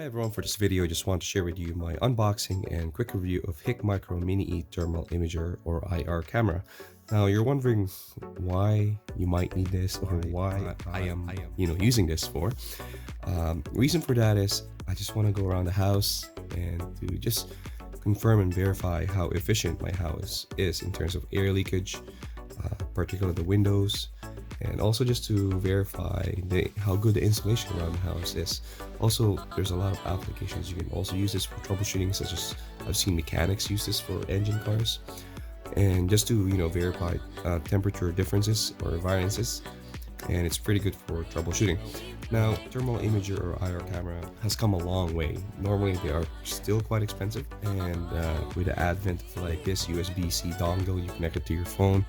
everyone, for this video I just want to share with you my unboxing and quick review of HIKMICRO MiniE thermal imager or IR camera. Now you're wondering why you might need this or why I am using this for. Reason for that is I just want to go around the house and to just confirm and verify how efficient my house is in terms of air leakage, particularly the windows, and also just to verify how good the insulation around the house is. Also, there's a lot of applications you can also use this for troubleshooting, such as I've seen mechanics use this for engine cars, and just to verify temperature differences or variances, and it's pretty good for troubleshooting. Now, thermal imager or IR camera has come a long way. Normally they are still quite expensive, and with the advent of like this USB-C dongle you connect it to your phone,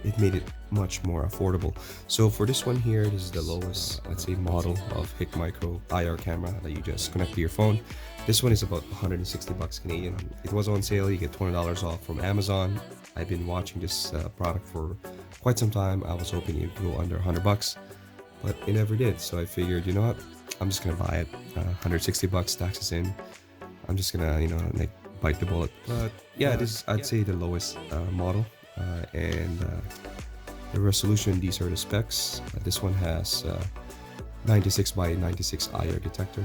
it made it much more affordable. So for this one here, this is the lowest, let's say, model of HIKMICRO IR camera that you just connect to your phone. This one is about 160 bucks Canadian. It was on sale. You get $20 off from Amazon. I've been watching this product for quite some time. I was hoping it would go under 100 bucks, but it never did. So I figured, you know what, I'm just gonna buy it. 160 bucks, taxes in. I'm just gonna like bite the bullet. But yeah, this is, I'd say, the lowest model. And the resolution, these are the specs. This one has 96 by 96 IR detector.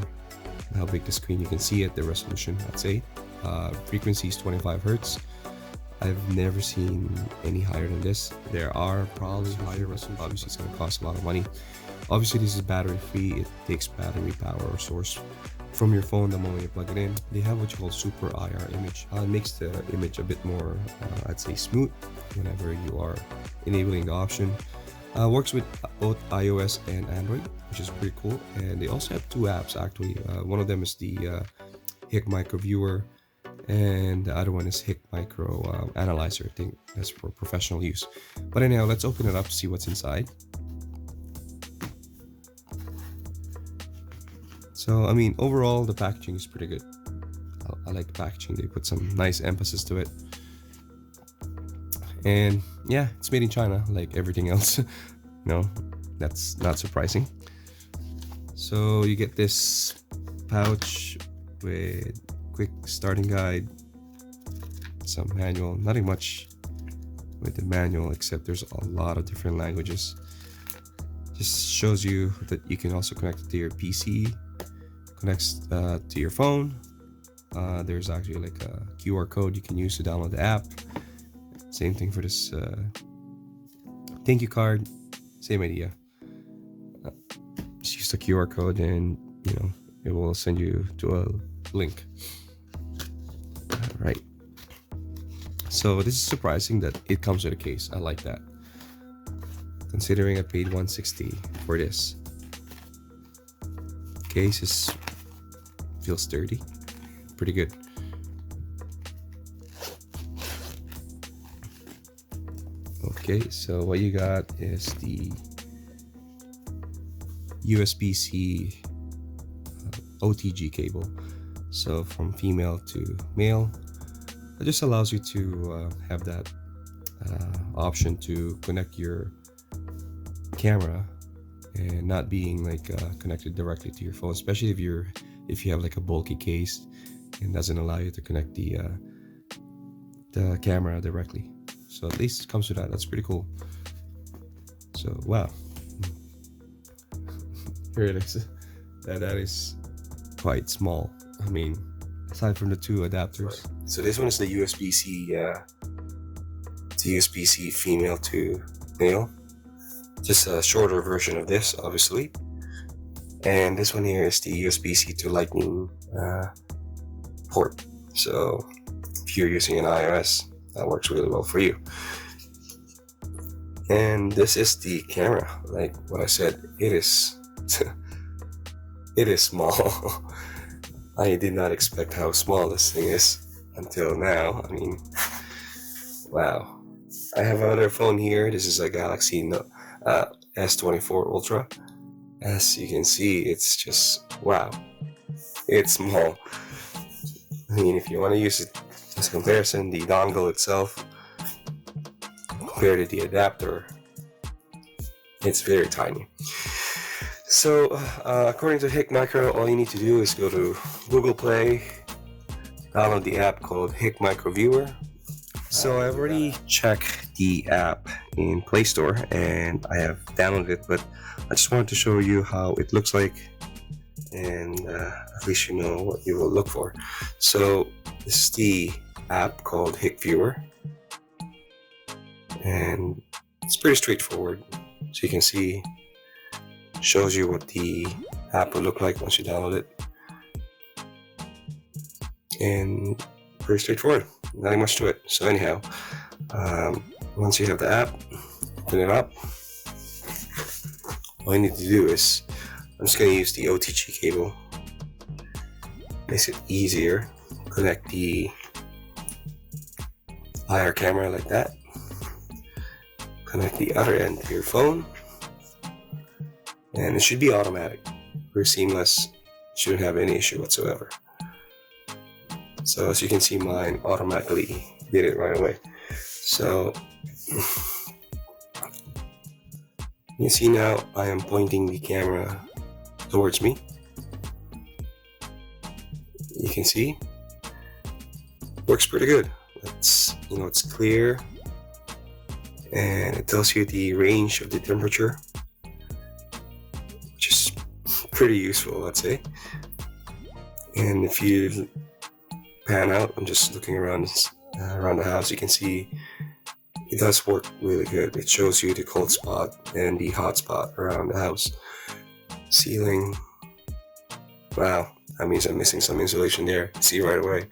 How big the screen, you can see it. The resolution, I'd say. Frequency is 25 Hertz. I've never seen any higher than this. There are probably higher resolution. Obviously, it's going to cost a lot of money. Obviously, this is battery free. It takes battery power or source from your phone the moment you plug it in. They have what you call SuperIR image. It makes the image a bit more, I'd say, smooth whenever you are enabling the option. Works with both iOS and Android, which is pretty cool. And they also have two apps actually. One of them is the HIKMICRO Viewer, and the other one is HIKMICRO Analyzer. I think that's for professional use. But anyhow, let's open it up to see what's inside. So, I mean, overall, the packaging is pretty good. I like the packaging. They put some nice emphasis to it. And yeah, it's made in China, like everything else. No, that's not surprising. So you get this pouch with quick starting guide, some manual, nothing much with the manual, except there's a lot of different languages. Just shows you that you can also connect it to your PC. Connects to your phone. There's actually like a QR code you can use to download the app. Same thing for this thank you card. Same idea. Just use the QR code and it will send you to a link. Right. So this is surprising that it comes with a case. I like that, considering I paid $160 for this. Case feels sturdy, pretty good. Okay, so what you got is the USB-C OTG cable. So from female to male, it just allows you to have that option to connect your camera and not being like connected directly to your phone, especially if you have like a bulky case and doesn't allow you to connect the camera directly. So at least it comes with that. That's pretty cool. So wow, here it is. That is quite small. I mean, aside from the two adapters. So this one is the USB-C. It's USB-C female to male. Just a shorter version of this, obviously. And this one here is the USB-C to Lightning port. So if you're using an iOS, that works really well for you. And this is the camera. Like what I said, it is it is small. I did not expect how small this thing is until now. I mean, wow. I have another phone here. This is a Galaxy S24 Ultra. As you can see, it's just, wow, it's small. I mean, if you want to use it as a comparison, the dongle itself compared to the adapter, it's very tiny. So, according to HIKMICRO, all you need to do is go to Google Play, download the app called HIKMICRO Viewer. So I've already checked the app in Play Store and I have downloaded it, but I just wanted to show you how it looks like, and at least you know what you will look for. So this is the app called HIK Viewer, and it's pretty straightforward. So you can see, shows you what the app will look like once you download it, and pretty straightforward, nothing much to it. So anyhow, once you have the app, open it up. All you need to do is, I'm just going to use the OTG cable. Makes it easier. Connect the IR camera like that. Connect the other end to your phone, and it should be automatic. Very seamless. Shouldn't have any issue whatsoever. So as you can see, mine automatically did it right away. So you see now I am pointing the camera towards me. You can see works pretty good. It's clear, and it tells you the range of the temperature, which is pretty useful, I'd say. And if you pan out, I'm just looking around the house, you can see it does work really good. It shows you the cold spot and the hot spot around the house. Ceiling, wow, that means I'm missing some insulation there. See right away.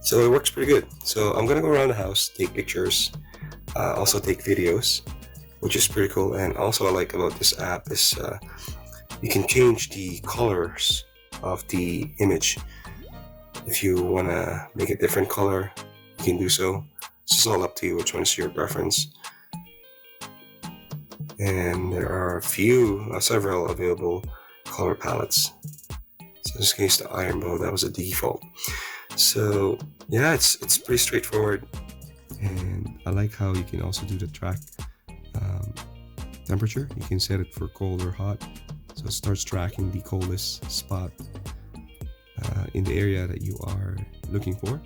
So it works pretty good. So I'm gonna go around the house, take pictures, also take videos, which is pretty cool. And also I like about this app is you can change the colors of the image. If you want to make a different color, you can do so. It's just all up to you which one is your preference. And there are several available color palettes. So in this case, the iron bow, that was a default. So yeah, it's pretty straightforward. And I like how you can also do the track temperature. You can set it for cold or hot. So it starts tracking the coldest spot in the area that you are looking for.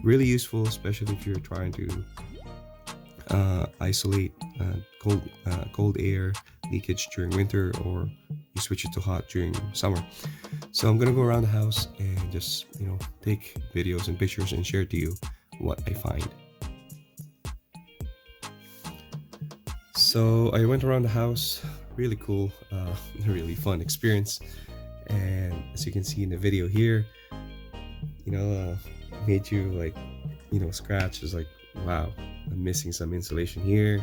Really useful, especially if you're trying to isolate cold air leakage during winter, or you switch it to hot during summer. So I'm gonna go around the house and just take videos and pictures and share to you what I find. So I went around the house, really cool, really fun experience. And as you can see in the video here, made you scratch. Is like, wow, I'm missing some insulation here.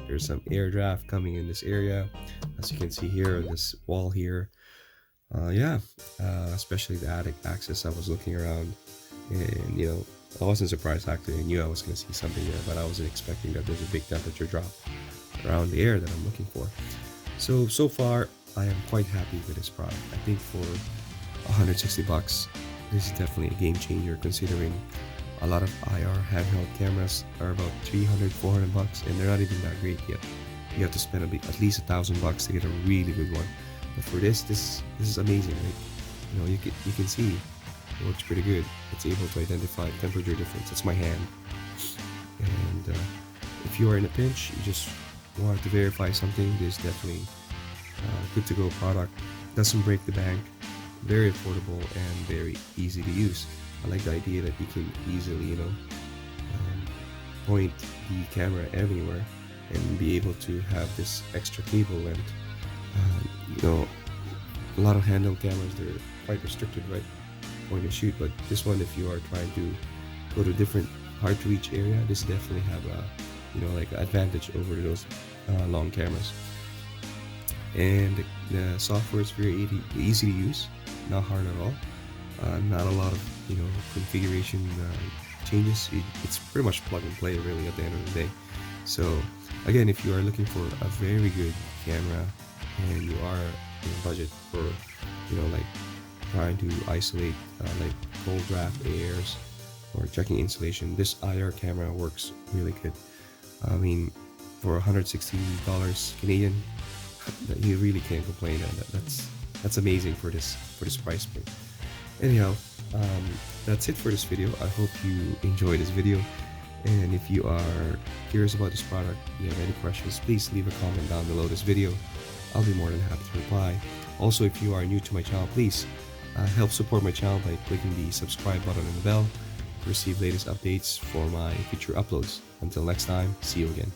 There's some air draft coming in this area, as you can see here, this wall here. Especially the attic access. I was looking around, and I wasn't surprised. Actually, I knew I was going to see something there, but I wasn't expecting that there's a big temperature drop around the air that I'm looking for. So far, I am quite happy with this product. I think for $160, this is definitely a game changer, considering a lot of IR handheld cameras are about $300-400, and they're not even that great yet. You have to spend at least $1,000 to get a really good one. But for this is amazing. Like, you can see it works pretty good. It's able to identify temperature difference. It's my hand, and if you are in a pinch, you just want to verify something, this is definitely good to go product. Doesn't break the bank, very affordable and very easy to use. I like the idea that you can easily point the camera anywhere and be able to have this extra cable length. A lot of handheld cameras, they're quite restricted, right, point and shoot, but this one, if you are trying to go to different hard to reach area, this definitely have a advantage over those long cameras. And the software is very easy to use, not hard at all. Not a lot of configuration changes. It's pretty much plug and play really at the end of the day. So again, if you are looking for a very good camera and you are in a budget for trying to isolate cold draft airs or checking insulation, this IR camera works really good. I mean, for $160 Canadian, you really can't complain. That's amazing for this price point. Anyhow, that's it for this video. I hope you enjoyed this video. And if you are curious about this product, you have any questions, please leave a comment down below this video. I'll be more than happy to reply. Also, if you are new to my channel, please help support my channel by clicking the subscribe button and the bell to receive latest updates for my future uploads. Until next time, see you again.